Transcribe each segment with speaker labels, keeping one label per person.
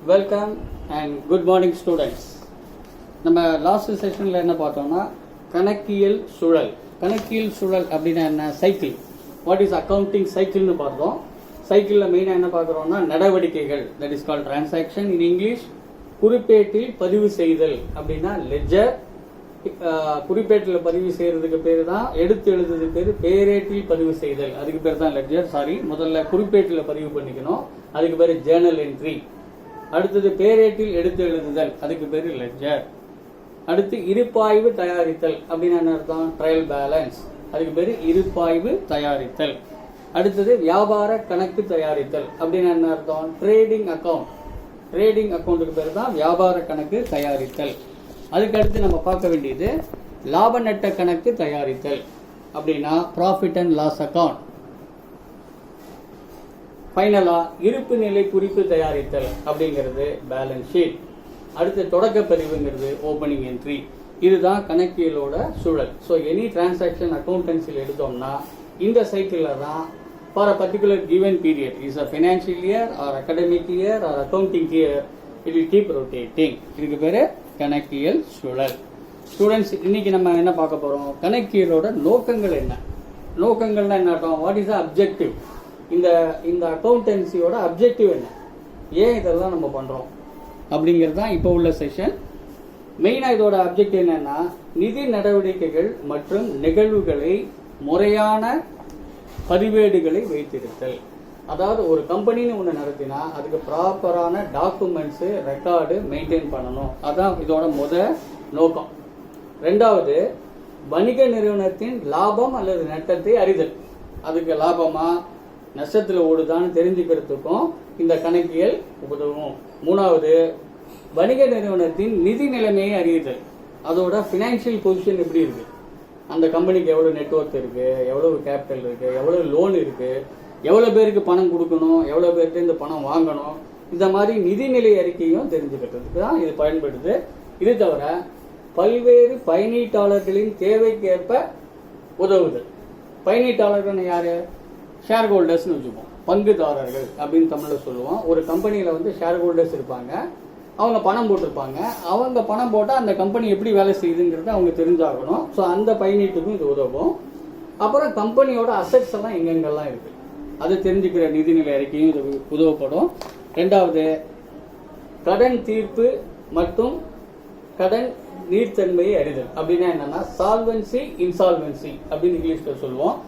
Speaker 1: Welcome and good morning students. நம்ம last செஷனில் என்ன பார்த்தோம்னா கணக்கியல் சுழல். கணக்கியல் சுழல் அப்படின்னா என்ன? சைக்கிள். வாட் இஸ் அக்கௌண்டிங் சைக்கிள்னு பார்த்தோம். சைக்கிளில் மெயினாக என்ன பார்க்குறோம்னா நடவடிக்கைகள், that is called transaction in English. குறிப்பேட்டில் பதிவு செய்தல் அப்படின்னா லெட்ஜர். குறிப்பேட்டில் பதிவு செய்யறதுக்கு பேர் தான், எடுத்து எழுதுறதுக்கு பேர் பேரேட்டில் பதிவு செய்தல், அதுக்கு பேர் தான் லெட்ஜர். சாரி, முதல்ல குறிப்பேட்டில் பதிவு பண்ணிக்கணும், அதுக்கு பேர் ஜேர்னல் என்ட்ரி. அடுத்தது பேரேட்டில் எடுத்து எழுதுதல், அதுக்கு பேர் லெட்ஜர். அடுத்து இருப்பாய்வு தயாரித்தல் அப்படின்னா என்ன அர்த்தம்? ட்ரையல் பேலன்ஸ், அதுக்கு பேர் இருப்பாய்வு தயாரித்தல். அடுத்தது வியாபார கணக்கு தயாரித்தல் அப்படின்னா என்ன அர்த்தம்? Trading account. ட்ரேடிங் அக்கவுண்ட்டுக்கு பேர் தான் வியாபார கணக்கு தயாரித்தல். அதுக்கு அடுத்து நம்ம பார்க்க வேண்டியது லாப நட்ட கணக்கு தயாரித்தல் அப்படின்னா ப்ராஃபிட் அண்ட் லாஸ் அக்கவுண்ட். ஃபைனலா இருப்பு நிலை குறிப்பு தயாரித்தல் அப்படிங்கிறது பேலன்ஸ் ஷீட். அடுத்து தொடக்க பதிவுங்கிறது ஓபனிங் என்ட்ரி. இதுதான் கணக்கியலோட சூழல். ஸோ எனி டிரான்சாக்ஷன் அக்கௌண்டன்சியில் எடுத்தோம்னா இந்த சைக்கிளில் தான் for a particular given period, is a financial year R academic year R accounting year, it will keep rotating. இதுக்கு பேர் கணக்கியல் சுழல். ஸ்டூடெண்ட்ஸ், இன்னைக்கு நம்ம என்ன பார்க்க போறோம்? கணக்கியலோட நோக்கங்கள் என்ன? நோக்கங்கள்னா என்ன அர்த்தம்? What is the objective? இந்த அக்கௌண்டன்சியோட அப்ஜெக்டிவ் என்ன? ஏன் இதெல்லாம் நம்ம பண்றோம் அப்படிங்கிறது தான் இப்போ உள்ள செஷன். மெயினா இதோட அப்ஜெக்டிவ் என்னன்னா நிதி நடவடிக்கைகள் மற்றும் நிகழ்வுகளை முறையான பதிவேடுகளை வைத்திருத்தல். அதாவது ஒரு கம்பெனின்னு ஒன்று நடத்தினா அதுக்கு ப்ராப்பரான டாக்குமெண்ட்ஸு ரெக்கார்டு மெயின்டைன் பண்ணணும். அதான் இதோட நோக்கம். ரெண்டாவது, வணிக நிறுவனத்தின் லாபம் அல்லது நட்டத்தை அறிதல். அதுக்கு லாபமா நஷ்டத்தில் ஓடுதான்னு தெரிஞ்சுக்கிறதுக்கும் இந்த கணக்கியல் உதவும். மூணாவது, வணிக நிறுவனத்தின் நிதி நிலைமையை அறிதல். அதோட ஃபினான்ஷியல் பொசிஷன் எப்படி இருக்கு, அந்த கம்பெனிக்கு எவ்வளவு நெட்வொர்க் இருக்கு, எவ்வளவு கேபிட்டல் இருக்கு, எவ்வளவு லோன் இருக்கு, எவ்வளவு பேருக்கு பணம் கொடுக்கணும், எவ்வளவு பேருக்கு இந்த பணம் வாங்கணும், இந்த மாதிரி நிதிநிலை அறிக்கையும் தெரிஞ்சுக்கிறதுக்கு தான் இது பயன்படுது. இது தவிர பல்வேறு பயனீட்டாளர்களின் தேவைக்கேற்ப உதவுதல். பயனீட்டாளர்கள் யாரு? ஷேர் ஹோல்டர்ஸ்னு வச்சுப்போம், பங்குதாரர்கள் அப்படின்னு தமிழ்ல சொல்லுவோம். ஒரு கம்பெனியில ஷேர் ஹோல்டர்ஸ் இருப்பாங்க, அவங்க பணம் போட்டிருப்பாங்க. அவங்க பணம் போட்டால் அந்த கம்பெனி எப்படி வேலை செய்யுதுங்கிறத அவங்க தெரிஞ்சாகணும். ஸோ அந்த பயனீட்டுக்கும் இது உதவும். அப்புறம் கம்பெனியோட அசெட்ஸ் எல்லாம் எங்கெங்கெல்லாம் இருக்கு அது தெரிஞ்சுக்கிற நிதிநிலை அறிக்கையும் இது உதவப்படும். ரெண்டாவது, கடன் தீர்ப்பு மற்றும் கடன் நீர்த்தன்மையை அறிதல் அப்படின்னா என்னன்னா சால்வன்சி இன்சால்வன்சி அப்படின்னு இங்கிலீஷ்ல சொல்லுவோம்.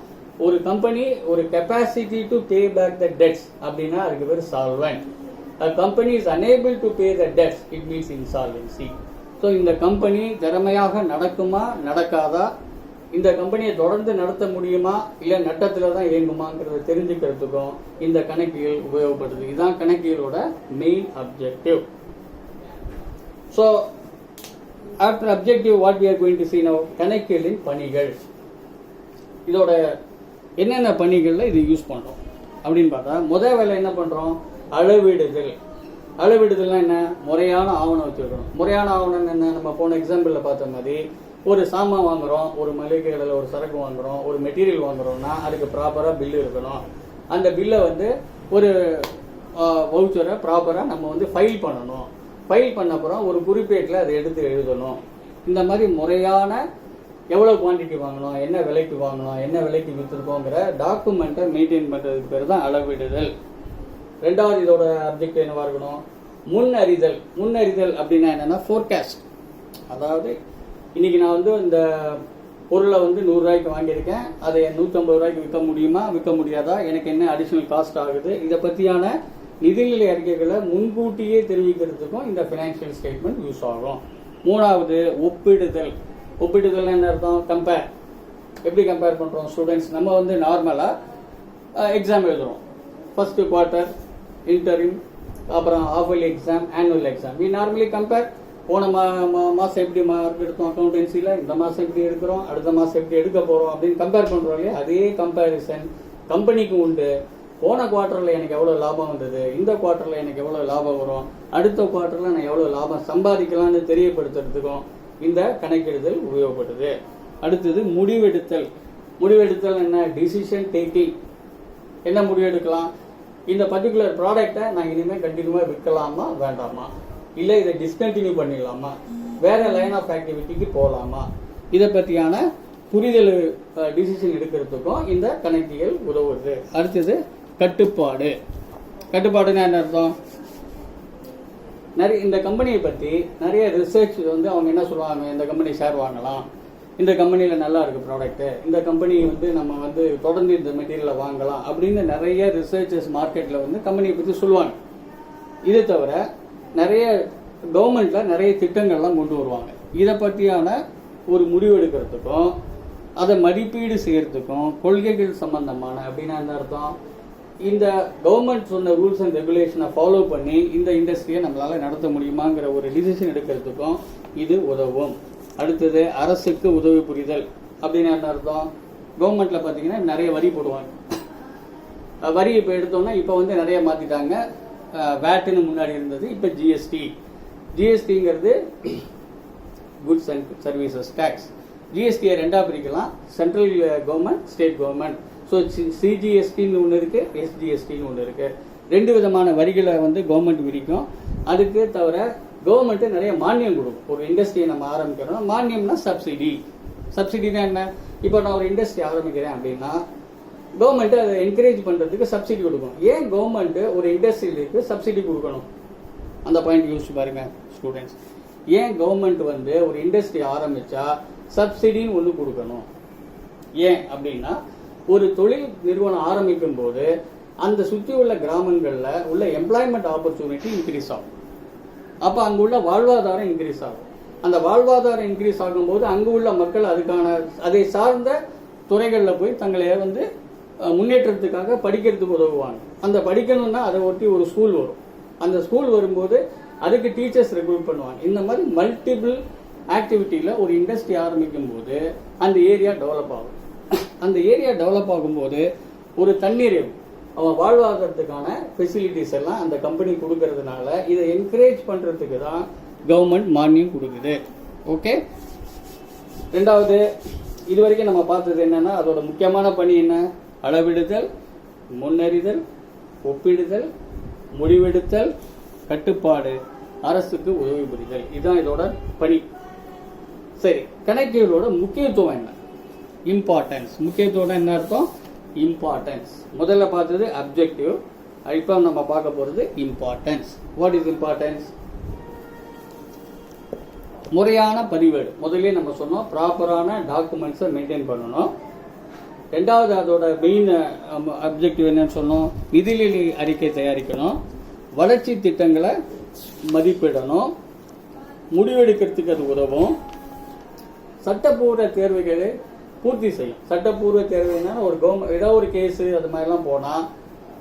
Speaker 1: ஒரு கம்பெனி ஒரு capacity to pay back the debts அப்படின்னா அதுக்கு பேர் solvent. A company is unable to pay the debts, it means insolvency. So இந்த கம்பெனி திறமையாக நடக்குமா நடக்காதா, இந்த கம்பெனியை தொடர்ந்து நடத்த முடியுமா இல்ல நட்டத்துல தான் இயங்குமாங்கிறத தெரிஞ்சுக்கிறதுக்கும் இந்த கணக்கியல் உபயோகப்படுது. இதுதான் கணக்கியலோட main objective. So after objective, what we are going to see now, கணக்கியலின் பணிகள். இதோட என்னென்ன பணிகள்ல இது யூஸ் பண்றோம் அப்படின்னு பார்த்தா, முதல் வேலை என்ன பண்றோம்? அளவிடுதல். அளவிடுதல்னா என்ன? முறையான ஆவணம் வச்சிருக்கணும். முறையான ஆவணம் என்ன? நம்ம போன எக்ஸாம்பிள்ல பார்த்த மாதிரி ஒரு சாமான் வாங்குறோம், ஒரு மளிகை கடையில் ஒரு சரக்கு வாங்குறோம், ஒரு மெட்டீரியல் வாங்குறோம்னா அதுக்கு ப்ராப்பரா பில்லு இருக்கணும். அந்த பில்லை ஒரு வவுச்சரை ப்ராப்பரா நம்ம ஃபைல் பண்ணணும். ஃபைல் பண்ண அப்புறம் ஒரு குறிப்பேட்டில் அதை எடுத்து எழுதணும். இந்த மாதிரி முறையான எவ்வளவு குவான்டிட்டி வாங்கணும், என்ன விலைக்கு வாங்கணும், என்ன விலைக்கு விற்றுருக்கோங்கிற டாக்குமெண்ட்டை மெயின்டைன் பண்றதுக்கு பேர் தான் அளவிடுதல். ரெண்டாவது, இதோட அப்ஜெக்ட் என்னவா இருக்கணும்? முன்னறிதல். முன்னறிதல் அப்படின்னா என்னன்னா ஃபோர்காஸ்ட். அதாவது இன்னைக்கு நான் இந்த பொருளை 100 ரூபாய்க்கு வாங்கியிருக்கேன், அதை 150 ரூபாய்க்கு விற்க முடியுமா, விற்க முடியாதா, எனக்கு என்ன அடிஷனல் காஸ்ட் ஆகுது, இதை பற்றியான நிதிநிலை அறிக்கைகளை முன்கூட்டியே தெரிவிக்கிறதுக்கும் இந்த ஃபினான்ஷியல் ஸ்டேட்மெண்ட் யூஸ் ஆகும். மூணாவது, ஒப்பிடுதல். ஒப்பிடுதல் என்ன அர்த்தம்? கம்பேர். எப்படி கம்பேர் பண்றோம் ஸ்டூடெண்ட்ஸ்? நம்ம நார்மலா எக்ஸாம் எழுதுறோம், ஃபர்ஸ்ட் குவார்ட்டர், இன்டரிம், அப்புறம் halfly exam, annual exam. We normally compare. போன மாசம் எப்படி மார்க் எடுத்தோம் அக்கௌண்டன்சில, இந்த மாசம் எப்படி எடுக்கிறோம், அடுத்த மாசம் எப்படி எடுக்க போறோம் அப்படின்னு கம்பேர் பண்றோம் இல்லையா? அதே கம்பேரிசன் கம்பெனிக்கு உண்டு. போன குவார்டர்ல எனக்கு எவ்வளவு லாபம் வந்தது, இந்த குவார்டர்ல எனக்கு எவ்வளவு லாபம் வரும், அடுத்த குவார்டர்ல நான் எவ்வளவு லாபம் சம்பாதிக்கலாம்னு தெரியப்படுத்துறதுக்கும் இந்த கணக்கிடுதல் உபயோகப்படுது. அடுத்தது முடிவெடுத்தல். முடிவெடுத்தல் என்ன? Decision taking. என்ன முடிவெடுக்கலாம்? இந்த பர்டிகுலர் ப்ராடக்டை நான் இனிமேல் கண்டினியூவாக விற்கலாமா வேண்டாமா, இல்லை இதை டிஸ்கண்டினியூ பண்ணிடலாமா, வேற லைன் ஆஃப் ஆக்டிவிட்டிக்கு போகலாமா, இதை பற்றியான புரிதல் டிசிஷன் எடுக்கிறதுக்கும் இந்த கணக்கியல் உதவுது. அடுத்தது கட்டுப்பாடு. கட்டுப்பாடுன்னா என்ன அர்த்தம்? நிறைய இந்த கம்பெனியை பற்றி நிறைய ரிசர்ச் வந்து அவங்க என்ன சொல்லுவாங்க, இந்த கம்பெனி ஷேர் வாங்கலாம், இந்த கம்பெனியில் நல்லா இருக்குது ப்ராடக்ட்டு, இந்த கம்பெனி வந்து நம்ம வந்து தொடர்ந்து இந்த மெட்டீரியலை வாங்கலாம் அப்படின்னு நிறைய ரிசர்ச்சர்ஸ் மார்க்கெட்டில் வந்து கம்பெனியை பற்றி சொல்லுவாங்க. இதை தவிர நிறைய கவர்மெண்ட்டில் நிறைய திட்டங்கள்லாம் கொண்டு வருவாங்க. இதை பற்றியான ஒரு முடிவு எடுக்கிறதுக்கும் அதை மதிப்பீடு செய்யறதுக்கும் கொள்கைகள் சம்பந்தமான அப்படின்னா என்ன அர்த்தம், இந்த கவர்மெண்ட் சொன்ன ரூல்ஸ் அண்ட் ரெகுலேஷனை ஃபாலோ பண்ணி இந்த இண்டஸ்ட்ரியை நம்மளால் நடத்த முடியுமாங்கிற ஒரு டிசிஷன் எடுக்கிறதுக்கும் இது உதவும். அடுத்தது அரசுக்கு உதவி புரிதல் அப்படின்னா என்ன அர்த்தம், கவர்மெண்ட்டில் பார்த்தீங்கன்னா நிறைய வரி போடுவாங்க. வரி இப்போ எடுத்தோம்னா இப்போ வந்து நிறைய மாற்றிட்டாங்க. வேட்டுன்னு முன்னாடி இருந்தது, இப்போ ஜிஎஸ்டி. ஜிஎஸ்டிங்கிறது குட்ஸ் அண்ட் சர்வீசஸ் டேக்ஸ். ஜிஎஸ்டியை ரெண்டாக பிரிக்கலாம், central government, state government. So சிஜிஎஸ்டின்னு ஒன்று இருக்குது, எஸ்ஜிஎஸ்டின்னு ஒன்று இருக்குது. ரெண்டு விதமான வரிகளை வந்து கவர்மெண்ட் விதிக்கும். அதுக்கு தவிர கவர்மெண்ட்டு நிறைய மானியம் கொடுக்கும். ஒரு இண்டஸ்ட்ரியை நம்ம ஆரம்பிக்கிறோம், மானியம்னா சப்சிடி. சப்சிடினா என்ன, இப்போ நான் ஒரு இண்டஸ்ட்ரி ஆரம்பிக்கிறேன் அப்படின்னா கவர்மெண்ட்டு அதை என்கரேஜ் பண்ணுறதுக்கு சப்சிடி கொடுக்கும். ஏன் கவர்மெண்ட்டு ஒரு இண்டஸ்ட்ரியிலுக்கு சப்சிடி கொடுக்கணும், அந்த பாயிண்ட் யூஸ் பாருங்க ஸ்டூடெண்ட்ஸ். ஏன் கவர்மெண்ட் வந்து ஒரு இண்டஸ்ட்ரி ஆரம்பிச்சா சப்சிடின்னு ஒன்று கொடுக்கணும்? ஏன் அப்படின்னா ஒரு தொழில் நிறுவனம் ஆரம்பிக்கும் போது அந்த சுற்றி உள்ள கிராமங்களில் உள்ள எம்ப்ளாய்மெண்ட் ஆப்பர்ச்சுனிட்டி இன்க்ரீஸ் ஆகும். அப்போ அங்கே உள்ள வாழ்வாதாரம் இன்க்ரீஸ் ஆகும். அந்த வாழ்வாதாரம் இன்க்ரீஸ் ஆகும்போது அங்கு உள்ள மக்கள் அதுக்கான அதை சார்ந்த துறைகளில் போய் தங்களை வந்து முன்னேற்றத்துக்காக படிக்கிறதுக்கு உதவுவாங்க. அந்த படிக்கணும்னா அதை ஒட்டி ஒரு ஸ்கூல் வரும். அந்த ஸ்கூல் வரும்போது அதுக்கு டீச்சர்ஸ் ரெக்ரூட் பண்ணுவாங்க. இந்த மாதிரி மல்டிபிள் ஆக்டிவிட்டியில் ஒரு இண்டஸ்ட்ரி ஆரம்பிக்கும் போது அந்த ஏரியா டெவலப் ஆகும். அந்த ஏரியா டெவலப் ஆகும்போது ஒரு தன்னிறைவு, அவன் வாழ்வாதாரத்துக்கான ஃபெசிலிட்டிஸ் எல்லாம் அந்த கம்பெனி கொடுக்கறதுனால இதை என்கரேஜ் பண்ணுறதுக்கு தான் கவர்மெண்ட் மானியம் கொடுக்குது. ஓகே. ரெண்டாவது, இது வரைக்கும் நம்ம பார்த்தது என்னன்னா அதோட முக்கியமான பணி என்ன, அளவிடுதல், முன்னறிதல், ஒப்பிடுதல், முடிவெடுத்தல், கட்டுப்பாடு, அரசுக்கு உதவி புரிதல். இதுதான் இதோட பணி. சரி, கணக்கியலோட முக்கியத்துவம் என்ன, இம்பார்ட்டன்ஸ். முக்கியத்துவம் என்ன அர்த்தம், இம்பார்ட்டன்ஸ். முதல்ல பார்த்தது அப்ஜெக்டிவ், இப்போ நம்ம பார்க்க போகிறது இம்பார்ட்டன்ஸ். What is importance? முறையான பதிவேடு. முதல்ல நம்ம சொன்னோம் ப்ராப்பரான டாக்குமெண்ட்ஸை மெயின்டைன் பண்ணணும். ரெண்டாவது அதோட மெயின் அப்ஜெக்டிவ் என்னன்னு சொன்னோம், நிதிநிலை அறிக்கை தயாரிக்கணும், வளர்ச்சி திட்டங்களை மதிப்பிடணும், முடிவெடுக்கிறதுக்கு அது உதவும், சட்டப்பூர்வ தேர்வுகளை பூர்த்தி செய்யும். சட்டப்பூர்வ தேர்வுனா ஒரு கவர்மெண்ட் ஏதாவது ஒரு கேஸு அது மாதிரிலாம் போனால்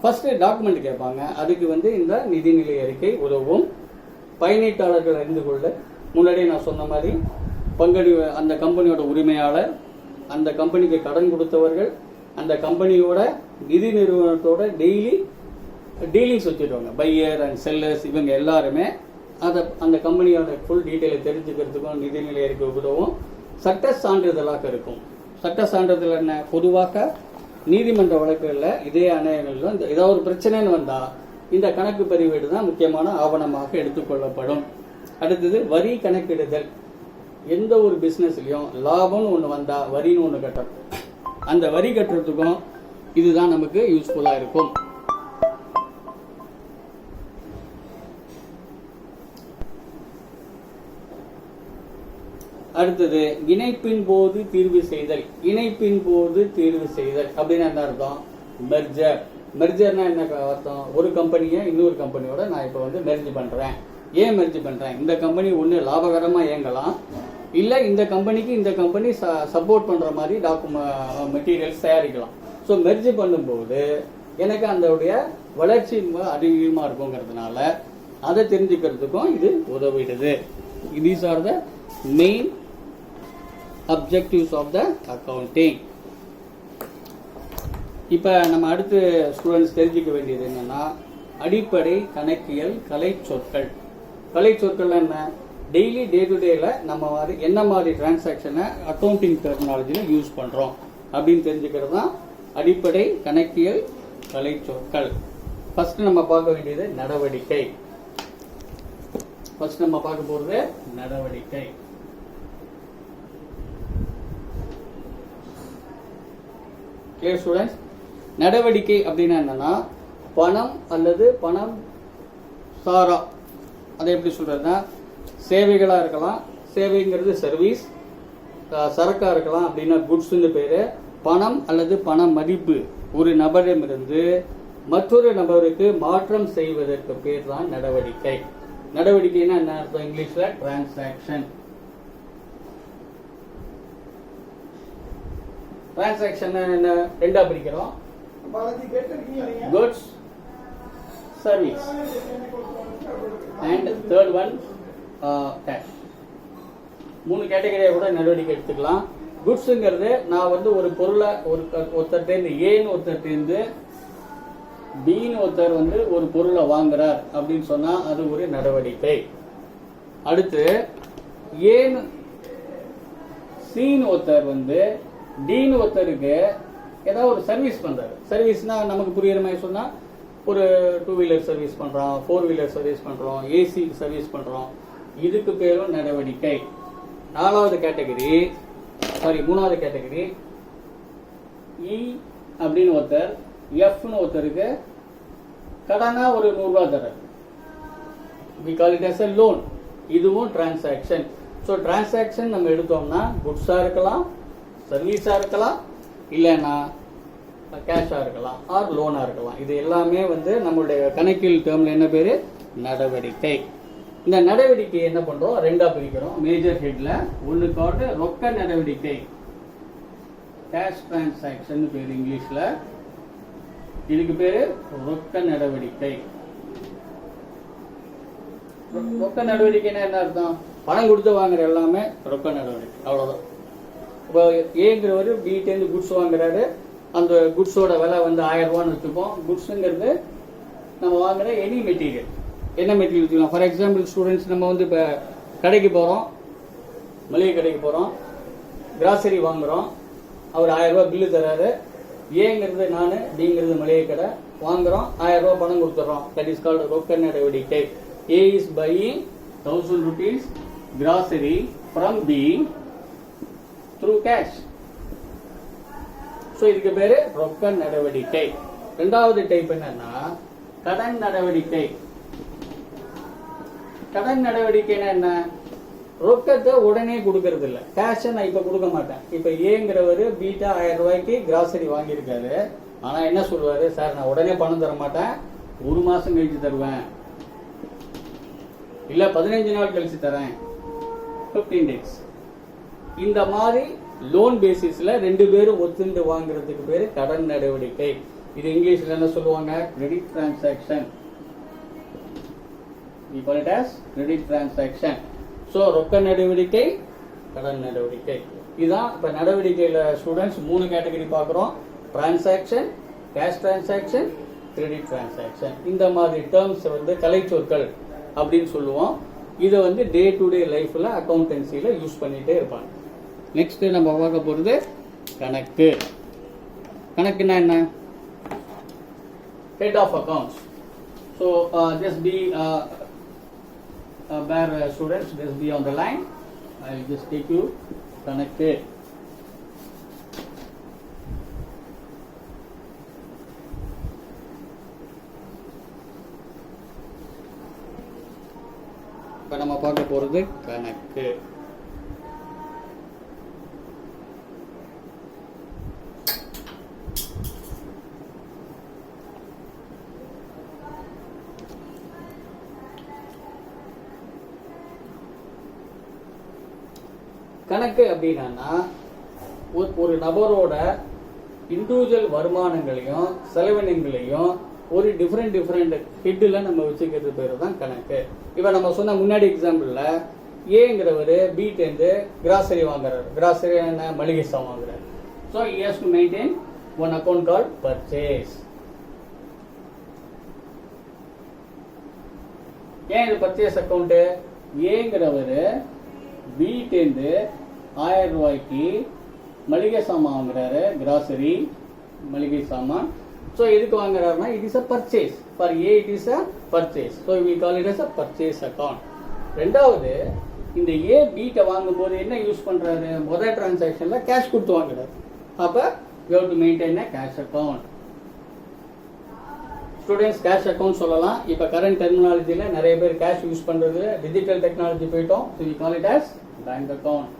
Speaker 1: ஃபர்ஸ்ட் டாக்குமெண்ட் கேட்பாங்க. அதுக்கு வந்து இந்த நிதிநிலை அறிக்கை உதவும். பயனீட்டாளர்கள் அறிந்து கொள்ள முன்னாடியே நான் சொன்ன மாதிரி அந்த கம்பெனியோட உரிமையாளர், அந்த கம்பெனிக்கு கடன் கொடுத்தவர்கள், அந்த கம்பெனியோட நிதி நிறுவனத்தோட டெய்லி டீலிங்ஸ் வச்சுருவாங்க. பையர் அண்ட் செல்லர்ஸ் இவங்க எல்லாருமே அதை அந்த கம்பெனியோட ஃபுல் டீட்டெயிலை தெரிஞ்சுக்கிறதுக்கும் நிதிநிலை அறிக்கை உதவும். சட்ட சான்றிதழாக இருக்கும். சட்ட சான்றிதழ் என்ன, பொதுவாக நீதிமன்ற வழக்குகளில் இதே அநியாயங்களிலும் ஏதாவது ஒரு பிரச்சனைன்னு வந்தால் இந்த கணக்கு பதிவேடு தான் முக்கியமான ஆவணமாக எடுத்துக்கொள்ளப்படும். அடுத்தது வரி கணக்கிடுதல். எந்த ஒரு பிஸ்னஸ்லையும் லாபம்னு ஒன்று வந்தால் வரின்னு ஒன்று கட்டணும். அந்த வரி கட்டுறதுக்கும் இதுதான் நமக்கு யூஸ்ஃபுல்லாக இருக்கும். அடுத்தது இணைப்பின் போது தீர்வு செய்தல். இணைப்பின் போது தீர்வு செய்தல் அப்படின்னு என்ன அர்த்தம், மெர்ஜர். மெர்ஜர்னா என்ன அர்த்தம், ஒரு கம்பெனியை இன்னொரு கம்பெனியோட நான் இப்போ வந்து மெர்ஜ் பண்ணுறேன். ஏன் மெர்ஜ் பண்ணுறேன், இந்த கம்பெனி ஒன்று லாபகரமாக இயங்கலாம், இல்லை இந்த கம்பெனிக்கு இந்த கம்பெனி சப்போர்ட் பண்ணுற மாதிரி மெட்டீரியல்ஸ் தயாரிக்கலாம். ஸோ மெர்ஜ் பண்ணும்போது எனக்கு அதோடைய வளர்ச்சி அதிகமாக இருக்குங்கிறதுனால அதை தெரிஞ்சுக்கிறதுக்கும் இது உதவிடுது. These are the main objectives of the accounting. இப்போ நம்ம அடுத்து ஸ்டூடெண்ட்ஸ் தெரிஞ்சுக்க வேண்டியது என்னன்னா அடிப்படை கணக்கியல் கலை சொற்கள். கலை சொற்கள் என்ன, டெய்லி டே டு டேல நம்ம என்ன மாதிரி டிரான்சாக்ஷனை அக்கௌண்டிங் டெர்மினாலஜியில் யூஸ் பண்ணுறோம் அப்படின்னு தெரிஞ்சுக்கிறது தான் அடிப்படை கணக்கியல் கலை சொற்கள். ஃபர்ஸ்ட் நம்ம பார்க்க வேண்டியது நடவடிக்கை. ஃபர்ஸ்ட் நம்ம பார்க்க போறது நடவடிக்கை. Clear students? நடவடிக்கை அப்படின்னா என்னன்னா பணம் அல்லது பணம் சாரா, அதை எப்படி சொல்றதுன்னா சேவைகளா இருக்கலாம், சேவைங்கிறது சர்வீஸ், சரக்கா இருக்கலாம் அப்படின்னா குட்ஸ்ன்னு பேரு. பணம் அல்லது பண மதிப்பு ஒரு நபரிடமிருந்து மற்றொரு நபருக்கு மாற்றம் செய்வதற்கு பேர் தான் நடவடிக்கை. நடவடிக்கைன்னா என்ன அர்த்தம் இங்கிலீஷ்ல? டிரான்சாக்ஷன். டிரான்சாக்ஷன் என்ன ரெண்டா பிரிக்கிறோம், goods service and third one cash. 3 கேட்டகரியா கூட நடவடிக்கை எடுத்துக்கலாம். குட்ஸ்ங்கிறது நான் வந்து ஒரு பொருளை ஒருத்தர்கிட்ட ஏன்னு ஒருத்தர்கிட்ட பின்னு ஒருத்தர் வந்து ஒரு பொருளை வாங்குறார் அப்படின்னு சொன்னா அது ஒரு நடவடிக்கை. அடுத்து ஏன்னு சீன்னு ஒருத்தர் வந்து டின்னு ஒருத்தருக்கு ஏதாவது ஒரு சர்வீஸ் பண்றாரு. சர்வீஸ்னா நமக்கு புரியுற மாதிரி சொன்னா ஒரு 2 வீலர் சர்வீஸ் பண்றோம், 4 வீலர் சர்வீஸ் பண்றோம், ஏசி சர்வீஸ் பண்றோம், இதுக்கு பேரும் நடவடிக்கை. மூணாவது கேட்டகரி இ அப்படின்னு ஒருத்தர் எஃப்னு ஒருத்தருக்கு கடனா ஒரு 100 ரூபாய் தரார். we call it as a loan. இதுவும் டிரான்சாக்ஷன். ஸோ டிரான்சாக்ஷன் நம்ம எடுத்தோம்னா குட்ஸா இருக்கலாம், சர்வீஸா இருக்கலாம், இல்லைன்னா கேஷா இருக்கலாம், ஆர் லோனா இருக்கலாம். இது எல்லாமே வந்து நம்மளுடைய கணக்கியல் டேர்ம்ல என்ன பேரு? நடவடிக்கை. இந்த நடவடிக்கை என்ன பண்றோம்? ரெண்டா பிரிக்கிறோம். மேஜர் ஹெட்ல ஒன்னு காட்டு ரொக்க நடவடிக்கை, கேஷ் டிரான்சாக்ஷன் பேரு இங்கிலீஷ்ல. இதுக்கு பேரு ரொக்க நடவடிக்கை. ரொக்க நடவடிக்கைன்னா என்ன அர்த்தம்? பணம் கொடுத்து வாங்குற எல்லாமே ரொக்க நடவடிக்கை, அவ்வளவுதான். இப்போ ஏங்கிறவரு வீட்டேந்து குட்ஸ் வாங்குறாரு, அந்த குட்ஸோட விலை வந்து 1000 ரூபான்னு வச்சுப்போம். குட்ஸுங்கிறது நம்ம வாங்குற எனி மெட்டீரியல். என்ன மெட்டீரியல் வச்சுக்கலாம்? ஃபார் எக்ஸாம்பிள் ஸ்டூடெண்ட்ஸ், நம்ம வந்து இப்போ கடைக்கு போகிறோம், மளிகை கடைக்கு போகிறோம், கிராசரி வாங்குறோம், அவர் 1000 ரூபாய் பில்லு தராரு. ஏங்கிறது நான், டிங்கிறது மளிகை கடை, வாங்குறோம், 1000 ரூபாய் பணம் கொடுத்துட்றோம். தட் இஸ் கால்டு ரொக்க நடவடிக்கை. A is buying 1000 rupees grocery from B through cash. So இதுக்கு பேரு ரொக்க நடவடிக்கை. ரெண்டாவது டைப் என்னன்னா கடன் நடவடிக்கை. கடன் நடவடிக்கைன்னா என்ன? ரொக்கத்தை உடனே கொடுக்கறது இல்ல. கேஷ் நான் இப்ப கொடுக்க மாட்டேன். இப்ப ஏங்கிறவரு பீட்டா 1000 ரூபாய்க்கு கிராசரி வாங்கியிருக்காரு. ஆனா என்ன சொல்லுவாரு? சார் நான் உடனே பணம் தர மாட்டேன், 1 மாசம் கழிச்சு தருவேன், இல்ல 15 நாள் கழிச்சு தரேன், 15 days. இந்த மாதிரி லோன் பேசிஸ்ல 2 பேரும் ஒத்துண்டு வாங்குறதுக்கு பேரு கடன் நடவடிக்கை. இது இங்கிலீஷ்ல என்ன சொல்லுவாங்க? Credit transaction. we call it as credit transaction. So ரொக்க நடவடிக்கை, கடன் நடவடிக்கை. இதான் இப்ப நடவடிக்கையில ஸ்டூடெண்ட்ஸ் 3 கேட்டகரி பார்க்கிறோம். Transaction, cash transaction, credit transaction. இந்த மாதிரி டேர்ம்ஸ் வந்து கலைச்சொற்கள் அப்படின்னு சொல்லுவோம். இதை வந்து டே டு டே லைஃப்ல அக்கௌண்டன்சில யூஸ் பண்ணிட்டே இருப்பாங்க. நெக்ஸ்ட் நம்ம பார்க்க போறது கணக்கு. கணக்குன்னா என்ன? Head of accounts. So just be bear students, just be on the line. I will just take you கணக்கு. இப்ப நம்ம பார்க்க போறது கணக்கு. கணக்கு அப்படின்னா ஒரு நபரோட இண்டிவிஜுவல் வருமானங்களையும் செலவினங்களையும் ஒரு டிஃப்ரெண்ட் ஹெட்ல நம்ம வச்சுக்கிறது பேரு தான் கணக்கு. இப்ப நம்ம சொன்ன முன்னாடி எக்ஸாம்பிள்ல ஏங்கிறவரு பீட்டேந்து கிராசரி வாங்குறாரு. கிராசரி என்ன? மளிகை சாமான் வாங்குறாரு. So he has to maintain one account called purchase. ஏன் இது பர்ச்சேஸ் அக்கௌண்ட்? ஏங்கிறவரு வீட்டேந்து 1000 ரூபாய்க்கு மளிகை சாமான் வாங்குறாரு, கிராசரி மளிகை சாமான். ஸோ எதுக்கு வாங்குறாருன்னா it is a purchase. For A it is a purchase. So we call it as a purchase account. ரெண்டாவது, இந்த ஏ பீட்டை வாங்கும்போது என்ன யூஸ் பண்றாரு? முதல் டிரான்சாக்ஷன்ல கேஷ் கொடுத்து வாங்குறாரு. அப்ப you have to maintain a cash account. Students, cash account சொல்லலாம். இப்போ கரண்ட் டெர்மினாலஜியில் நிறைய பேர் கேஷ் யூஸ் பண்றது டிஜிட்டல் டெக்னாலஜி போயிட்டோம். So we call it as bank account.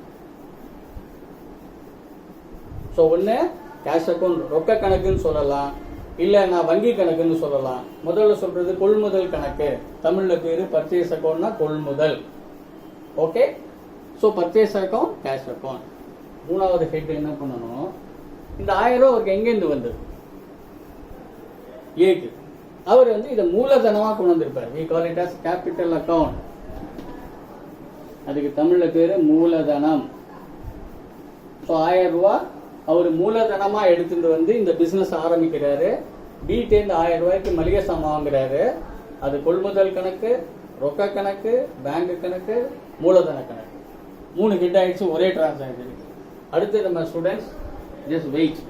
Speaker 1: ஸோ ஒன்று கேஷ் அக்கௌண்ட் ரொக்க கணக்குன்னு சொல்லலாம், இல்லை நான் வங்கி கணக்குன்னு சொல்லலாம். முதல்ல சொல்றது கொள்முதல் கணக்கு, தமிழ்ல பேரு பர்ச்சேஸ் அக்கௌண்ட்னா கொள்முதல். Okay, so purchase account, cash account. மூணாவது ஹெட் என்ன பண்ணணும்? இந்த 1000 ரூபாய் அவருக்கு எங்கேருந்து வந்தது? ஏக்கு. அவர் வந்து இதை மூலதனமா கொண்டு வந்திருப்பார். we call it as capital account. அதுக்கு தமிழ்ல பேரு மூலதனம். ஸோ 1000 ரூபாய் அவர் மூலதனமா எடுத்துட்டு வந்து இந்த பிசினஸ் ஆரம்பிக்கிறாரு. பீட்டேந்து 1000 ரூபாய்க்கு மளிகை சாமான் வாங்குறாரு. அது கொள்முதல் கணக்கு, ரொக்க கணக்கு, பேங்க் கணக்கு, மூலதன கணக்கு. 3 ஹெட் ஆயிடுச்சு ஒரே டிரான்சாக்ஷன். அடுத்து நம்ம ஸ்டூடெண்ட்ஸ் ஜஸ்ட் வெயிட்.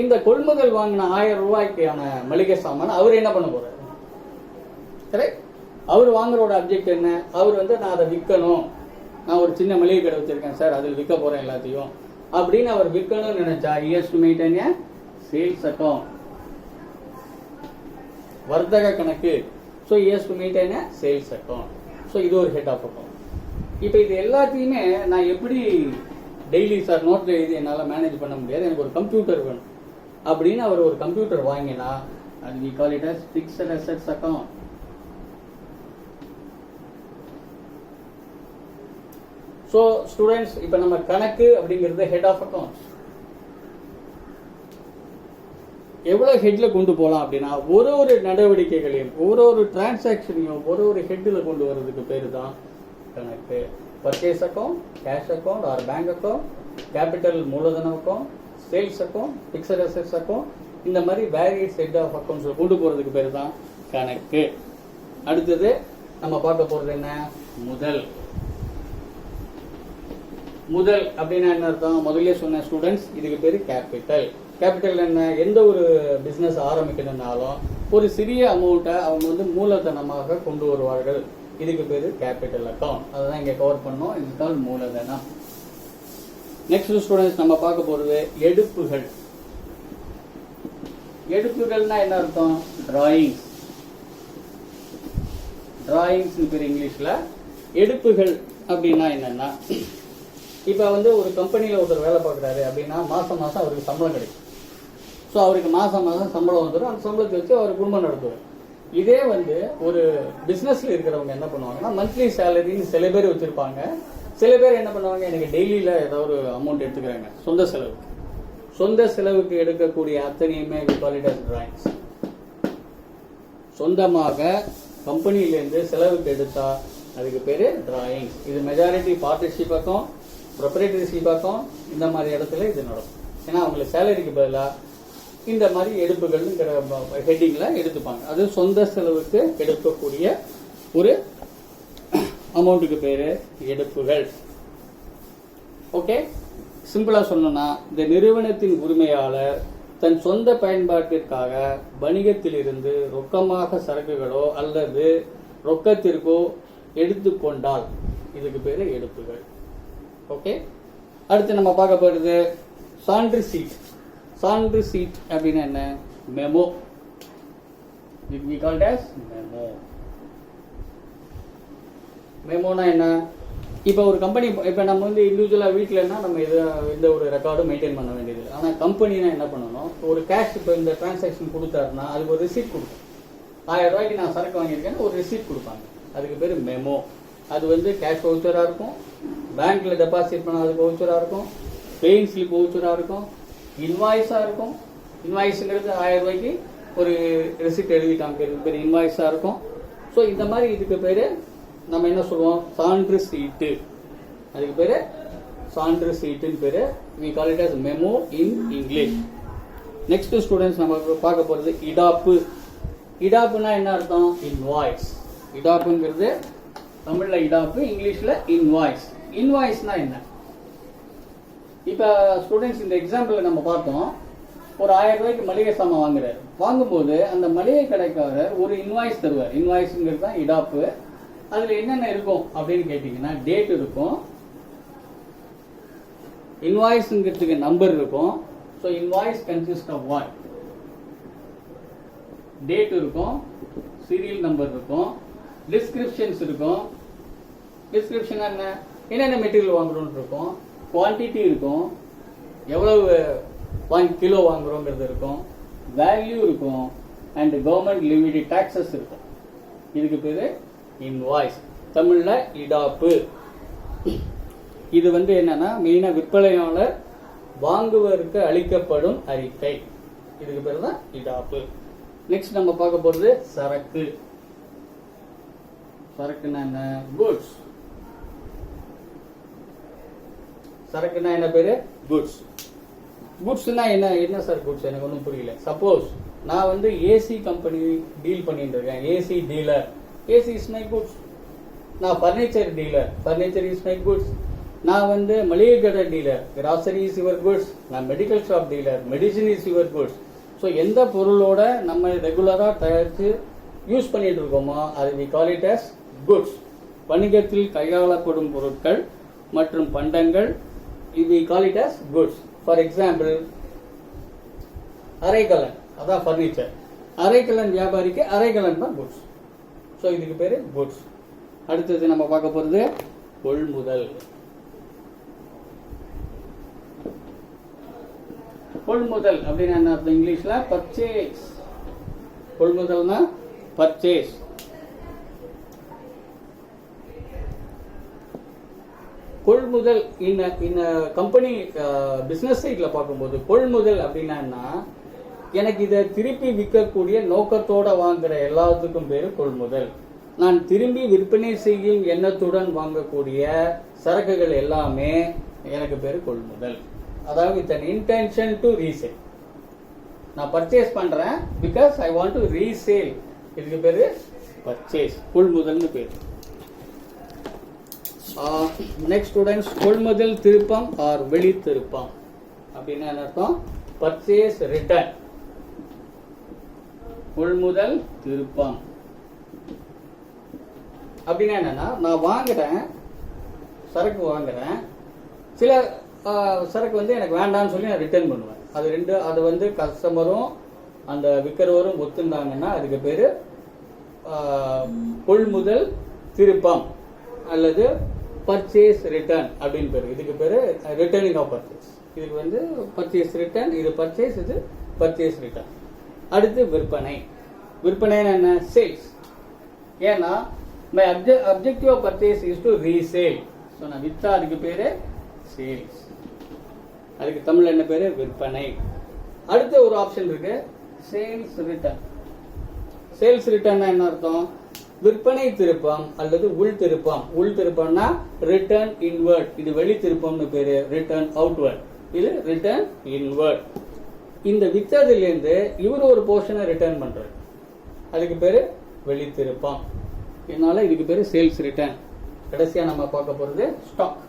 Speaker 1: இந்த கொள்முதல் வாங்கின 1000 ரூபாய்க்கான மளிகை சாமான் அவர் என்ன பண்ண போறாரு? கரெக்ட். அவர் வாங்குறோட அப்ஜெக்ட் என்ன? அவர் வந்து நான் அதை விற்கணும், நான் ஒரு சின்ன மளிகை கடை வச்சிருக்கேன் சார், அதில் விற்க போறேன் எல்லாத்தையும் அப்படின்னு அவர் விற்கணும்னு நினைச்சா he has to maintain a sales account. வர்த்தக கணக்கு. So he has to maintain a sales account. So இது ஒரு ஹெட் ஆஃப் அக்கௌண்ட். இப்போ இது எல்லாத்தையுமே நான் எப்படி டெய்லி சார் நோட்டில் எழுதி என்னால் மேனேஜ் பண்ண முடியாது, எனக்கு ஒரு கம்ப்யூட்டர் வேணும் அப்படின்னு அவர் ஒரு கம்ப்யூட்டர் வாங்கினா அது we call it as fixed assets account. So students, இப்போ நம்ம கணக்கு அப்படிங்கிறது ஹெட் ஆஃப் அக்கௌண்ட்ஸ். எவ்வளோ ஹெட்ல கொண்டு போகலாம் அப்படின்னா ஒரு நடவடிக்கைகளையும் ஒரு டிரான்சாக்ஷனையும் ஒரு ஹெட்டில் கொண்டு வர்றதுக்கு பேர் தான் கணக்கு. Purchase account, cash account or bank account, capital மூலதன account, sales account, fixed assets account, இந்த மாதிரி வேரியஸ் ஹெட் ஆஃப் அக்கௌண்ட்ஸ் கொண்டு போறதுக்கு பேர் தான் கணக்கு. அடுத்தது நம்ம பார்க்க போறது என்ன? முதல். முதல் அப்படின்னா என்ன அர்த்தம்? முதல்ல சொன்ன ஸ்டூடெண்ட்ஸ், இதுக்கு பேரு கேபிட்டல். கேபிட்டல் என்ன? எந்த ஒரு பிசினஸ் ஆரம்பிக்கணும்னாலும் ஒரு சிறிய அமௌண்ட்டை அவங்க வந்து மூலதனமாக கொண்டு வருவார்கள். இதுக்கு பேரு கேபிட்டல் அக்கௌண்ட். அதுதான் இங்க கவர் பண்ணோம். இதுதான் மூலதனம். நெக்ஸ்ட் ஸ்டூடெண்ட்ஸ், நம்ம பார்க்க போறது எடுப்புகள். எடுப்புகள்னா என்ன அர்த்தம்? டிராயிங்ஸ். டிராயிங்ஸ் பேர் இங்கிலீஷ்ல. எடுப்புகள் அப்படின்னா என்னன்னா, இப்ப வந்து ஒரு கம்பெனியில ஒருத்தர் வேலை பார்க்குறாரு அப்படின்னா மாசம் மாசம் அவருக்கு சம்பளம் கிடைக்கும். ஸோ அவருக்கு மாசம் மாசம் சம்பளம் வந்துடும். அந்த சம்பளத்தை வச்சு அவர் குடும்பம் நடத்துவார். இதே வந்து ஒரு பிசினஸ்ல இருக்கிறவங்க என்ன பண்ணுவாங்கன்னா மந்த்லி சேலரின்னு சில பேர் வச்சிருப்பாங்க. சில பேர் என்ன பண்ணுவாங்க, எனக்கு டெய்லியில ஏதாவது ஒரு அமௌண்ட் எடுத்துக்கிறாங்க சொந்த செலவுக்கு. சொந்த செலவுக்கு எடுக்கக்கூடிய அத்தனையுமே டிராயிங்ஸ். சொந்தமாக கம்பெனியிலேருந்து செலவுக்கு எடுத்தா அதுக்கு பேரு டிராயிங்ஸ். இது majority partnership account, proprietorship account, இந்த மாதிரி இடத்துல இது நடக்கும். ஏன்னா அவங்களுக்கு சேலரிக்கு பதிலாக இந்த மாதிரி எடுப்புகள்ங்கிற ஹெட்டிங்ல எடுத்துப்பாங்க. அது சொந்த செலவுக்கு எடுக்கக்கூடிய ஒரு அமௌண்ட்டுக்கு பேரு எடுப்புகள். ஓகே, சிம்பிளா சொல்லணும்னா இந்த நிறுவனத்தின் உரிமையாளர் தன் சொந்த பயன்பாட்டிற்காக வணிகத்திலிருந்து ரொக்கமாக சரக்குகளோ அல்லது ரொக்கத்திற்கோ எடுத்துக்கொண்டால் இதுக்கு பேரு எடுப்புகள். ஓகே, அடுத்து நம்ம பார்க்க போறது சான்று சீட். சான்று சீட் அப்படின்னா என்ன? Memo. we called as memo. மெமோனா என்ன? இப்போ ஒரு கம்பெனி, இப்போ நம்ம வந்து இண்டிவிஜுவலாக வீட்டிலன்னா நம்ம எந்த ஒரு ரெக்கார்டும் மெயின்டைன் பண்ண வேண்டியது. ஆனால் கம்பெனினா என்ன பண்ணணும்? ஒரு கேஷ் இப்போ இந்த டிரான்சாக்ஷன் கொடுத்தாருன்னா அதுக்கு ஒரு ரிசீட் கொடுக்கும். 1000 ரூபாய்க்கு நான் சரக்கு வாங்கியிருக்கேன்னு ஒரு ரிசீட் கொடுப்பாங்க. அதுக்கு பேர் மெமோ. அது வந்து கேஷ் வவுச்சராக இருக்கும், பேங்க்ல டெபாசிட் பண்ண அதுக்கு வவுச்சராக இருக்கும், பெயின் ஸ்லிப் வவுச்சராக இருக்கும், இன்வாய்ஸாக இருக்கும். இன்வாய்ஸுங்கிறது 1000 ரூபாய்க்கு ஒரு ரெசிப்ட் எழுதி காமிக்கிறது பேர் இன்வாய்ஸாக இருக்கும். ஸோ இந்த மாதிரி இதுக்கு பேர் நம்ம என்ன சொல்லுவோம்? சான்று சீட்டு. அதுக்கு பேரு சான்று சீட்டுன்னு பேரு. we call it as memo in English. Next students நம்ம பார்க்க போறது இடாப்பு. இடாப்புனா என்ன அர்த்தம்? இன்வாய்ஸ். இடாப்புங்கிறது தமிழ்ல இடாப்பு, இங்கிலீஷ்ல இன்வாய்ஸ். இன்வாய்ஸ்னா என்ன? இப்ப ஸ்டூடெண்ட்ஸ் இந்த எக்ஸாம்பிள் நம்ம பார்த்தோம். ஒரு 1000 ரூபாய்க்கு மளிகை சாமான் வாங்குறாரு. வாங்கும்போது அந்த மளிகை கடைக்காரர் ஒரு இன்வாய்ஸ் தருவார். இன்வாய்ஸ்ங்கிறது தான் இடாப்பு. அதுல என்னென்ன இருக்கும் அப்படின்னு கேட்டீங்கன்னா, டேட் இருக்கும், இன்வாய்ஸ்ங்கிறதுக்கு நம்பர் இருக்கும். So invoice consist of what? Date இருக்கும், சீரியல் நம்பர் இருக்கும், டிஸ்கிரிப்ஷன்ஸ் இருக்கும். டிஸ்கிரிப்ஷன் என்னென்ன மெட்டீரியல் வாங்குறோம்னு இருக்கும், குவான்டிட்டி இருக்கும், எவ்வளவு கிலோ வாங்குறோங்கிறது இருக்கும், வேல்யூ இருக்கும், அண்ட் கவர்மெண்ட் லிமிட் டாக்ஸஸ் இருக்கும். இதுக்கு பேரு இன்வாய்ஸ், தமிழ்ல இடாப்பு. இது என்னன்னா மெயினா விற்பனையாளர் வாங்குவதற்கு அளிக்கப்படும் அறிக்கை. இதுக்கு பேரு தான் இடாப்பு. நெக்ஸ்ட் நம்ம பார்க்க போறது சரக்கு. சரக்குன்னா என்ன? குட்ஸ். சரக்குன்னா என்ன பேரு? குட்ஸ். குட்ஸ்னா என்ன சார் குட்ஸ்? எனக்கு ஒன்றும் புரியல. சப்போஸ் நான் ஏசி கம்பெனி டீல் பண்ணிட்டு இருக்கேன், AC dealer, AC is my goods. நான் furniture dealer, furniture is my goods. நான் மளிகை கடை dealer, grocery is your goods. நான் medical shop dealer, medicine is your goods. So எந்த பொருளோட நம்ம ரெகுலராக தயாரித்து யூஸ் பண்ணிட்டு இருக்கோமோ அது we call it as goods. வணிகத்தில் கையாளப்படும் பொருட்கள் மற்றும் பண்டங்கள் we call it as goods. For example, அரைக்கலன், அதான் பர்னிச்சர். அரைக்கலன் வியாபாரிக்கு அரைக்கலன் தான் குட்ஸ். ஸோ இதுக்கு பேரு குட்ஸ். அடுத்தது நம்ம பார்க்க போறது கொள்முதல். கொள்முதல் அப்படின்னா என்ன அர்த்தம் இங்கிலீஷ்ல? பர்ச்சேஸ். கொள்முதல்னா பர்ச்சேஸ். கொள்முதல் இந்த கம்பெனி பிசினஸ் சைட்ல பார்க்கும்போது கொள்முதல் அப்படின்னா எனக்கு இதை திருப்பி விற்கக்கூடிய நோக்கத்தோட வாங்குற எல்லாத்துக்கும் பேரு கொள்முதல். நான் திரும்பி விற்பனை செய்யும் எண்ணத்துடன் வாங்கக்கூடிய சரக்குகள் எல்லாமே எனக்கு பேரு கொள்முதல். அதாவது with an intention to resell. நான் பர்ச்சேஸ் பண்றேன் because I want to resale. இதுக்கு பேரு பர்ச்சேஸ், கொள்முதல்னு பேரு. நெக்ஸ்ட் ஸ்டூடெண்ட்ஸ், கொள்முதல் திருப்பம் ஆர் வெளி திருப்பம் அப்படின்னா என்ன அர்த்தம்? Purchase return. கொள்முதல் திருப்பம் அப்படின்னா என்னன்னா, நான் வாங்குறேன், சரக்கு வாங்குறேன், சில சரக்கு எனக்கு வேண்டாம்னு சொல்லி நான் ரிட்டர்ன் பண்ணுவேன். அது கஸ்டமரும் அந்த விற்கிறவரும் ஒத்துந்தாங்கன்னா அதுக்கு பேரு கொள்முதல் திருப்பம் அல்லது பர்ச்சேஸ் ரிட்டர்ன் அப்படின்னு பேரு. இதுக்கு பேரு ரிட்டர்னிங் ஆஃப் பர்ச்சேஸ். இதுக்கு பர்ச்சேஸ் ரிட்டர்ன், இது பர்ச்சேஸ், இது பர்ச்சேஸ் ரிட்டர்ன். அடுத்து விற்பனை. விற்பனைனா என்ன? சேல்ஸ். ஏன்னா my objective of purchase is to resale. ஸோ நான் வித்தா அதுக்கு பேரு சேல்ஸ். அதுக்கு தமிழ்ல என்ன பேரு? விற்பனை. அடுத்த ஒரு ஆப்ஷன் இருக்கு, சேல்ஸ் ரிட்டர்ன். சேல்ஸ் ரிட்டர்ன் என்ன அர்த்தம்? விற்பனை திருப்பம் அல்லது உள் திருப்பம். உள் திருப்பம்னா ரிட்டர்ன் இன்வர்ட். இது வெளி திருப்பம்னு பேரு. ரிட்டர்ன் அவுட்வர்ட், இது ரிட்டர்ன் இன்வர்ட். இந்த வித்ததிலிருந்து இவர் ஒரு போர்ஷனை ரிட்டர்ன் பண்றாரு, அதுக்கு பேரு வெளி திருப்பம். இதனால இதுக்கு பேரு சேல்ஸ் ரிட்டர்ன். கடைசியா நம்ம பார்க்க போறது ஸ்டாக்.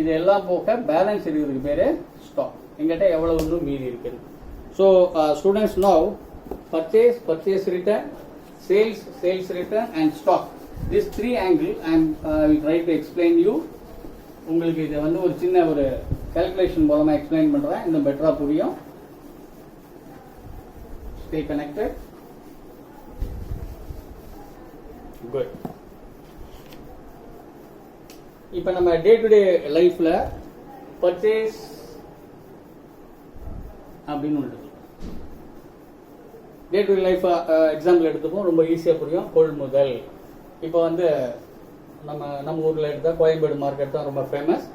Speaker 1: இது எல்லாம் போக பேலன்ஸ் இருக்கிறதுக்கு பேரு ஸ்டாக். எங்கிட்ட எவ்வளவு ஒன்றும் மீதி இருக்குது. So students, now purchase, purchase return, sales, sales return and stock. This 3 angle I will try to explain you. உங்களுக்கு இதை ஒரு சின்ன ஒரு கால்குலேஷன் மூலமா எக்ஸ்பிளைன் பண்றேன், இன்னும் பெட்டரா புரியும். Stay connected. Good. இப்போ நம்ம டே டு டே லைஃப்ல பர்ச்சேஸ் அப்படின்னு ஒன்று, day to day life example எடுத்துப்போம், ரொம்ப ஈஸியா புரியும். கொள்முதல். இப்போ நம்ம ஊர்ல எடுத்தா கோயம்பேடு மார்க்கெட் தான் ரொம்ப ஃபேமஸ்.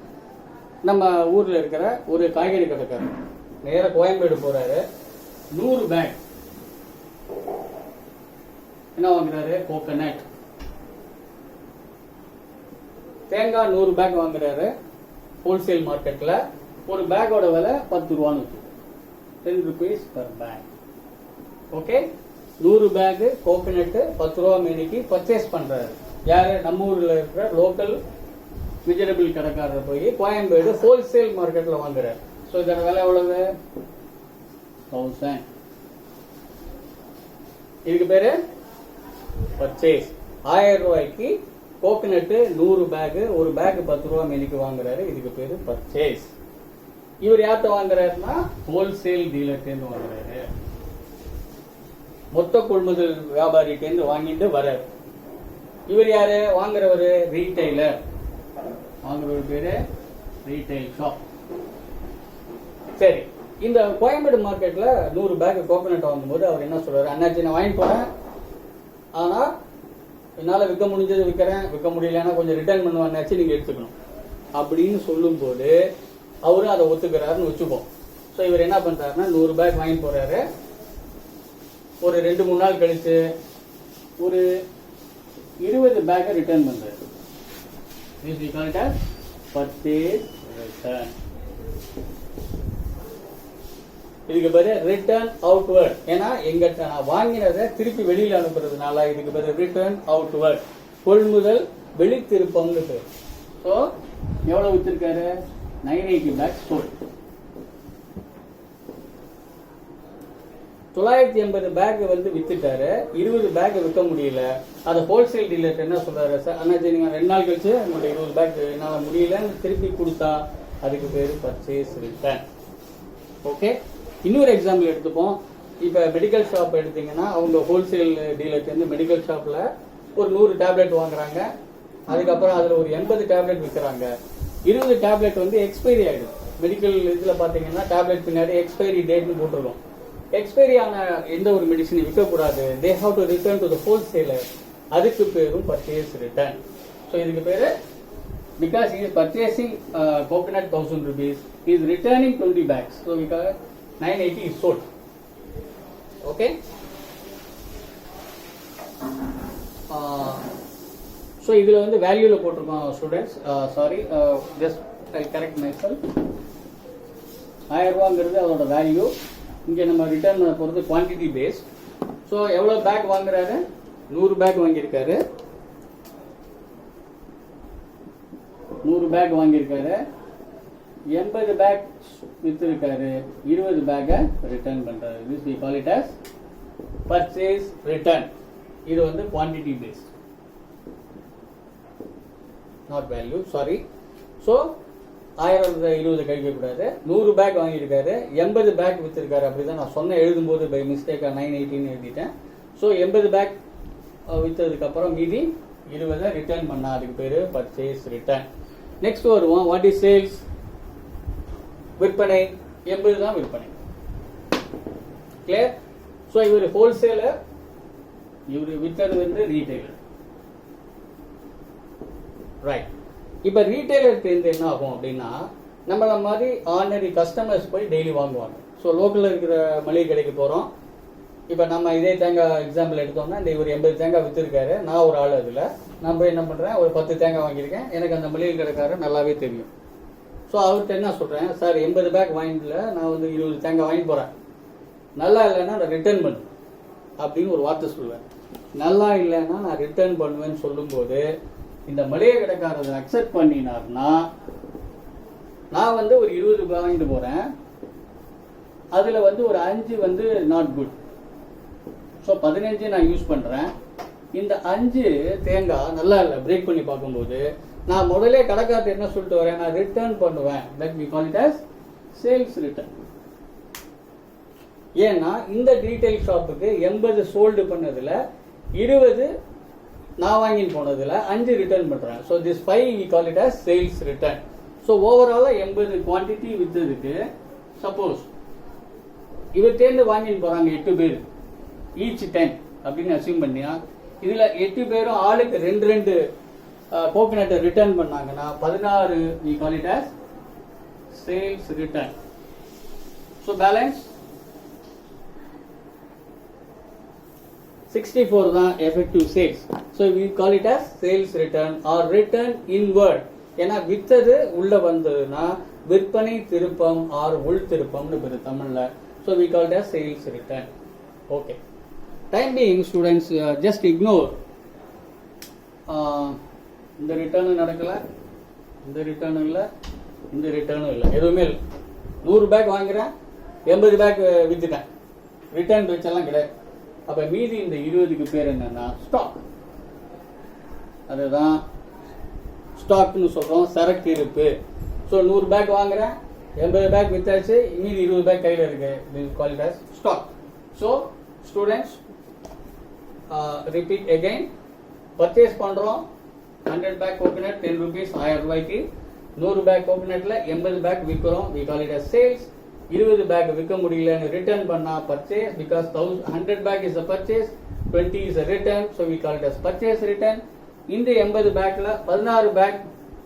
Speaker 1: நம்ம ஊர்ல இருக்கிற ஒரு காய்கறி கடைக்காரர் நேரா கோயம்பேடு போறாரு. 100 பேக் என்ன வாங்குறாரு? கோகனட். தேங்காய் 100 பேக் வாங்குறாரு ஹோல்சேல் மார்க்கெட்ல. ஒரு பேக்கோட விலை 10 ரூபான்னு வச்சு, 10 rupees per bag. Okay, 100 bag coconut 10 ரூபா மேனிக்கு பர்ச்சேஸ் பண்றாரு. யாரு? நம்ம ஊர்ல இருக்கிற லோக்கல் வெஜிடபிள் கடைக்காரர் போய் கோயம்பேடு ஹோல்சேல் மார்க்கெட்ல வாங்குறாரு. ஸோ இதோட விலை எவ்வளவு? 1000. இதுக்கு பேரு பர்ச்சேஸ். 1000 ரூபாய்க்கு கோகனட் 100 பேக், ஒரு பேக் 10 ரூபாய் மேனிக்கு வாங்குறாரு. இதுக்கு பேரு பர்ச்சேஸ். இவர் யார்கிட்ட வாங்குறாருன்னா ஹோல்சேல் டீலர்ட்டேருந்து வாங்குறாரு. மொத்த கொள்முதல் வியாபாரிட்டேருந்து வாங்கிட்டு வர்றாரு. இவர் யாரு? வாங்குறவரு ரீட்டைலர். வாங்குறவர் பேரு ரீட்டைல் ஷாப். சரி, இந்த கோயம்பேடு மார்க்கெட்ல 100 பேக் கோகனட் வாங்கும்போது அவர் என்ன சொல்றாரு? அண்ணாச்சி நான் வாங்கிட்டு போறேன், ஆனா என்னால விற்க முடிஞ்சது விற்கிறேன், விற்க முடியலன்னா கொஞ்சம் ரிட்டர்ன் பண்ணுவாச்சு, நீங்க எடுத்துக்கணும் அப்படின்னு சொல்லும் போது அவரும் அதை ஒத்துக்கிறாருன்னு வச்சுப்போம். ஸோ இவர் என்ன பண்றாருன்னா 100 பேக் வாங்கி போறாரு. ஒரு 2-3 நாள் கழிச்சு ஒரு 20 பேக்கை ரிட்டர்ன் பண்றாரு. Purchase return. இதுக்கு பேரு ரிட்டர்ன் அவுட்வர்ட். ஏன்னா எங்கிட்ட நான் வாங்கினதை திருப்பி வெளியில அனுப்புறதுனால இதுக்கு பேரு ரிட்டர்ன் அவுட்வர்ட். கொள்முதல் வெளி திருப்பம்னு பேர். ஸோ எவ்வளவு வித்திருக்காரு? 980 பேக் சோல்ட். 980 பேக் வந்து வித்துட்டாரு. 20 பேக் விற்க முடியல. அதை ஹோல்சேல் டீலர் என்ன சொல்றாரு? சார் அண்ணாச்சி நீங்க 2 நாள் கழிச்சு உங்களுடைய 20 பேக் என்னால முடியலன்னு திருப்பி கொடுத்தா அதுக்கு பேரு பர்ச்சேஸ் ரிட்டர்ன். ஓகே, இன்னொரு எக்ஸாம்பிள் எடுத்துப்போம். இப்ப மெடிக்கல் ஷாப் எடுத்தீங்கன்னா அவங்க ஹோல்சேல் டீலர் வந்து மெடிக்கல் ஷாப்ல ஒரு 100 டேப்லெட் வாங்குறாங்க. அதுக்கப்புறம் அதுல ஒரு 80 டேப்லெட் விற்கிறாங்க. 20 டேப்லெட் வந்து எக்ஸ்பைரி ஆயிடுது. மெடிக்கல் இதுல பாத்தீங்கன்னா டேப்லெட் பின்னாடி எக்ஸ்பைரி டேட்னு போட்டுருக்கோம். எக்ஸ்பைரி ஆன எந்த ஒரு மெடிசனை விற்கக்கூடாது. They have to return to the wholesaler. அதுக்கு பேரும் பர்ச்சேஸ் ரிட்டர்ன். ஸோ இதுக்கு பேரு because he is purchasing coconut 1000 rupees, he is returning 20 bags. So because 980 is sold. Okay. So இதில் வந்து வேல்யூவில் போட்டிருக்கோம் students. Sorry, just I correct my self. 1000 ரூபாங்கிறது அதோட value. இங்கே நம்ம ரிட்டர்ன் போகிறது குவான்டிட்டி பேஸ். ஸோ எவ்வளோ பேக் வாங்குறாரு? 100 பேக் வாங்கியிருக்காரு. 100 பேக் வாங்கியிருக்காரு. 80 பேக் வித்திருக்காரு. 20 பேக்கை ரிட்டர்ன் பண்றாரு. This we call it as purchase return. இது வந்து quantity base, not value. Sorry. So 1020 கழிக்க கூடாது. 100 பேக் வாங்கியிருக்காரு. 80 பேக் வித்திருக்காரு. அப்படிதான் நான் சொன்ன எழுதும்போது பை மிஸ்டேக்கா 980 எழுதிட்டேன். ஸோ 80 பேக் வித்ததுக்கு அப்புறம் மீதி 20 ரிட்டர்ன் பண்ணா அதுக்கு பேரு பர்ச்சேஸ் ரிட்டர்ன். நெக்ஸ்ட் வருவோம். What is sales? விற்பனை. 80 தான் விற்பனை. கிளியர்? ஸோ இவர் ஹோல்சேலர், இவர் வித்தது வந்து ரீட்டைலர். ரைட். இப்ப ரீட்டைலர் இருந்து என்ன ஆகும் அப்படின்னா நம்மள மாதிரி ஆர்டினரி கஸ்டமர்ஸ் போய் டெய்லி வாங்குவாங்க. ஸோ லோக்கல்ல இருக்கிற மளிகை கடைக்கு போறோம். இப்ப நம்ம இதே தேங்காய் எக்ஸாம்பிள் எடுத்தோம்னா இந்த இவர் 80 தேங்காய் வித்திருக்காரு. நான் ஒரு ஆள். அதுல நான் போய் என்ன பண்றேன்? ஒரு 10 தேங்காய் வாங்கியிருக்கேன். எனக்கு அந்த மளிகை கடைக்காரர் நல்லாவே தெரியும். ஸோ அவர்கிட்ட என்ன சொல்றேன்? சார் 80 பேக் வாங்கிடல, நான் வந்து 20 தேங்காய் வாங்கி போறேன். நல்லா இல்லைன்னா நான் ரிட்டர்ன் பண்ணுவேன் அப்படின்னு ஒரு வார்த்தை சொல்லுவேன். நல்லா இல்லைன்னா நான் ரிட்டர்ன் பண்ணுவேன்னு சொல்லும் போது இந்த மளிகை கடைக்காரர் அக்செப்ட் பண்ணினார்னா நான் வந்து ஒரு 20 வாங்கிட்டு போறேன். அதுல வந்து ஒரு 5 வந்து நாட் குட். ஸோ 15 நான் யூஸ் பண்றேன். இந்த 5 தேங்காய் நல்லா இல்லை. பிரேக் பண்ணி பார்க்கும்போது நான் முதலே கடைக்காரர் என்ன சொல்லிட்டு வரேன்? நான் ரிட்டர்ன் பண்ணுவேன். That we call it as sales return. ஏன்னா இந்த டீடைல் ஷாப்புக்கு 80 சோல்டு பண்ணதுல 20 நான் வாங்கிட்டு போனதுல 5 ரிட்டர்ன் பண்றேன். So this 5 we call it as sales return. So ஓவராலா 80 குவான்டிட்டி வித்ததுக்கு சப்போஸ் இவர்கிட்ட வாங்கிட்டு போறாங்க 8 பேர், ஈச் 10 அப்படின்னு அசியூம் பண்ணியா இதுல 8 பேரும் ஆளுக்கு 2 கோகனட்டை ரிட்டர்ன் பண்ணாங்கன்னா 16 we call it as sales return. So balance 64 தான் effective sales. So we call it as sales return R return inward. ஏன்னா வித்தது உள்ள வந்ததுன்னா விற்பனை திருப்பம் ஆர் உள் திருப்பம்னு பேரு தமிழ்ல. So we call it as sales return. Okay. Time being students just ignore. இந்த ரிட்டர்னும் நடக்கல, இந்த ரிட்டர்னும் இல்லை, இந்த ரிட்டர்னும் இல்லை, எதுவுமே இல்லை. 100 பேக் வாங்குறேன், 80 பேக் வித்துட்டேன், ரிட்டர்ன் வச்செல்லாம் கிடையாது. அப்ப மீதி இந்த 20க்கு பேர் என்னன்னா ஸ்டாக். அதுதான் ஸ்டாக்னு சொல்றோம், சரக்கு இருப்பு. ஸோ 100 பேக் வாங்குறேன், 80 பேக் வித்தாச்சு, மீதி 20 பேக் கையில் இருக்கு, call it as stock. So students repeat again, purchase பண்றோம் 100 பேக் கோகனட் 10 rupees 1000 ரூபாய்க்கு, 100 பேக் கோகனட்ல 80 பேக் விற்கிறோம், we call it as sales. 20 bag விற்க முடியலன்னு ரிட்டர்ன் பண்ணா purchase, because 100 bag is a purchase, 20 is a return, so we call it as purchase return. இந்த 80 பேக்ல 16 back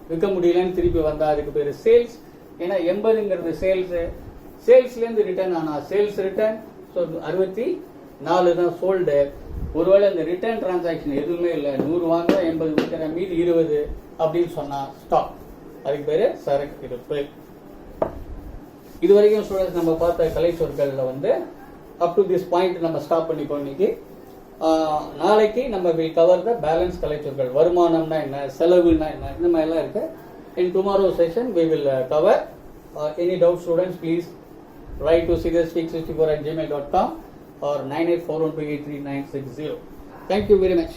Speaker 1: விற்க முடியலன்னு திருப்பி வந்தா அதுக்கு பேரு சேல்ஸ். ஏன்னா 80ங்கிறது சேல்ஸ், சேல்ஸ்ல இருந்து ரிட்டர்ன் ஆனா சேல்ஸ் ரிட்டர்ன். ஸோ 64 தான் சோல்டு. ஒருவேளை இந்த ரிட்டர்ன் டிரான்சாக்ஷன் எதுவுமே இல்லை, 100 வாங்குற 80 விற்கிற, மீதி 20 அப்படின்னு சொன்னா ஸ்டாக். அதுக்கு பேரு சரக்கு இருப்பு. இது வரைக்கும் ஸ்டூடெண்ட்ஸ் நம்ம பார்த்த கலை சொற்கள்ல வந்து அப் டு திஸ் பாயிண்ட் நம்ம ஸ்டாப் பண்ணிப்போம் இன்னைக்கு. நாளைக்கு நம்ம வில் கவர் த பேலன்ஸ் கலை சொற்கள். வருமானம்னா என்ன, செலவுனா என்ன, இந்த மாதிரிலாம் இருக்கு. In tomorrow session we will cover. Any doubt students, please write to cdspeak64@gmail.com or 9841283960. Thank you very much.